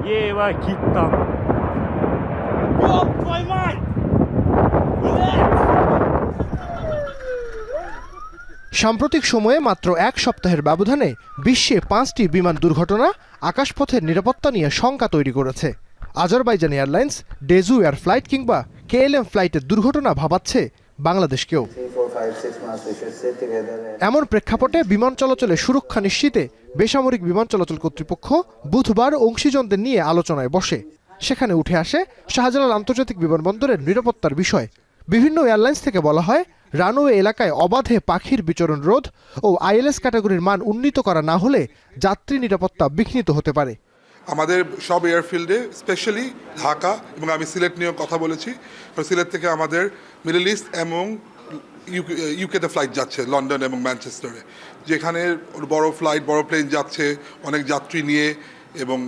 Ева Киттам. Ёб твою мать! সাম্প্রতিক সময়ে মাত্র এক সপ্তাহের ব্যবধানে বিশ্বে 5টি বিমান দুর্ঘটনা আকাশপথের নিরাপত্তা নিয়ে শঙ্কা তৈরি করেছে। আজারবাইজান এয়ারলাইন্স, ডেজু এয়ার ফ্লাইট কিংবা কেএলএম ফ্লাইটের দুর্ঘটনা ভাবাচ্ছে বাংলাদেশকেও। এমন প্রেক্ষাপটে বিমান চলাচলে সুরক্ষা নিশ্চিতে বেসামরিক বিমান চলাচল কর্তৃপক্ষ বুধবার অংশীজনদের নিয়ে আলোচনায় বসে। সেখানে উঠে আসে শাহজালাল আন্তর্জাতিক বিমানবন্দরের নিরাপত্তার বিষয়। বিভিন্ন এয়ারলাইন্স থেকে বলা হয়, রানওয়ে এলাকায় অবাধে পাখির বিচরণ রোধ ও আইএলএস ক্যাটাগরির মান উন্নীত করা না হলে যাত্রী নিরাপত্তা বিঘ্নিত হতে পারে। আমাদের সব এয়ারফিল্ডে স্পেশালি ঢাকা এবং আমি সিলেট নিয়েও কথা বলেছি। সিলেট থেকে আমাদের মিডল ইস্ট এবং ইউকেতে ফ্লাইট যাচ্ছে, লন্ডন এবং ম্যানচেস্টারে, যেখানে বড় ফ্লাইট, বড় প্লেন যাচ্ছে অনেক যাত্রী নিয়ে এবং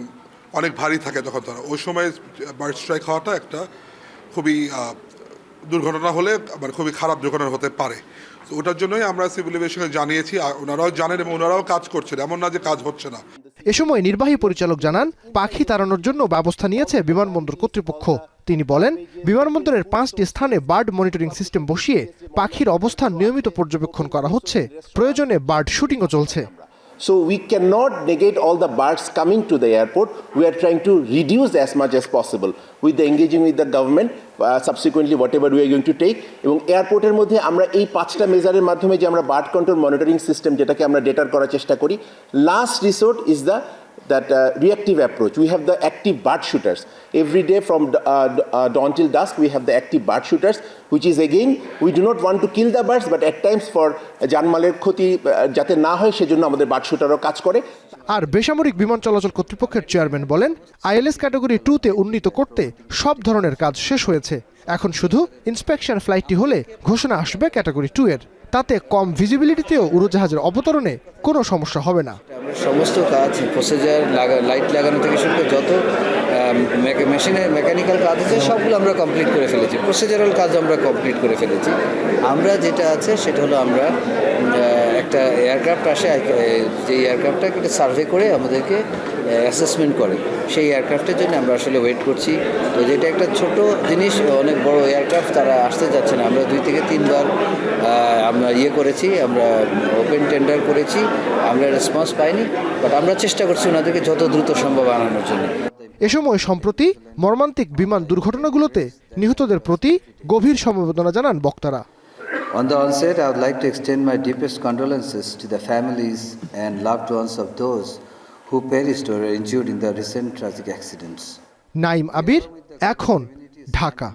অনেক ভারী থাকে তখন তারা। ওই সময় বার্ড স্ট্রাইক হওয়াটা একটা খুবই দুর্ঘটনা হলে মানে খুবই খারাপ দুর্ঘটনা হতে পারে। তো ওটার জন্যই আমরা সিভিল এভিয়েশনকে জানিয়েছি, ওনারাও জানেন এবং ওনারাও কাজ করছেন, এমন না যে কাজ হচ্ছে না। এ সময় নির্বাহী পরিচালক জানান, পাখি তাড়ানোর জন্য ব্যবস্থা নিয়েছে বিমানবন্দর কর্তৃপক্ষ। তিনি বলেন, বিমানবন্দরের 5টি স্থানে বার্ড মনিটরিং সিস্টেম বসিয়ে পাখির অবস্থান নিয়মিত পর্যবেক্ষণ করা হচ্ছে। প্রয়োজনে বার্ড শুটিংও চলছে। So we cannot negate all the birds coming to the airport. We are trying to reduce as much as possible with the engaging with the government, subsequently whatever we are going to take. এবং এয়ারপোর্টের মধ্যে আমরা এই 5টা মেজারের মাধ্যমে যে আমরা bird control monitoring system যেটাকে আমরা ডেটার করার চেষ্টা করি, last resort is that reactive approach. We have the active bird shooters. Every day from dawn till dusk, we have the active bird shooters, which is again, we do not want to kill the birds, but at times for জানমালের ক্ষতি যাতে না হয় সেজন্য আমাদের bird শুটারও কাজ করে। আর বেসামরিক বিমান চলাচল কর্তৃপক্ষের চেয়ারম্যান বলেন, আইএলএস ক্যাটাগরি 2-তে উন্নীত করতে সব ধরনের কাজ শেষ হয়েছে। এখন শুধু ইন্সপেকশন ফ্লাইটটি হলে ঘোষণা আসবে ক্যাটাগরি 2 এর। তাতে কম ভিজিবিলিটিতেও উড়োজাহাজের অবতরণে কোনো সমস্যা হবে না। সমস্ত কাজ প্রসিজার লাইট লাগানো থেকে শুরু করে যত মেকানিক্যাল কাজ আছে সবগুলো আমরা কমপ্লিট করে ফেলেছি। প্রসিজারাল কাজ আমরা কমপ্লিট করে ফেলেছি। আমরা যেটা আছে সেটা হলো আমরা একটা এয়ারক্রাফট আসে, যে এয়ারক্রাফটটাকে একটা সার্ভে করে আমাদেরকে অ্যাসেসমেন্ট করে, সেই এয়ারক্রাফটের জন্য আমরা আসলে ওয়েট করছি। তো যেটা একটা ছোট জিনিস, অনেক বড় এয়ারক্রাফট তারা আসতে যাচ্ছে না। আমরা 2 থেকে 3 বার আমরা করেছি, আমরা ওপেন টেন্ডার করেছি, আমরা রেসপন্স পাইনি, বাট আমরা চেষ্টা করছি ওনাদেরকে যত দ্রুত সম্ভব আনানোর জন্য। এ সময় সম্প্রতি মর্মান্তিক বিমান দুর্ঘটনাগুলোতে নিহতদের প্রতি গভীর সমবেদনা জানান বক্তারা। On the onset, I would like to extend my deepest condolences to the families and loved ones of those who perished or were injured in the recent tragic accidents. Naim আবির, এখন, ঢাকা।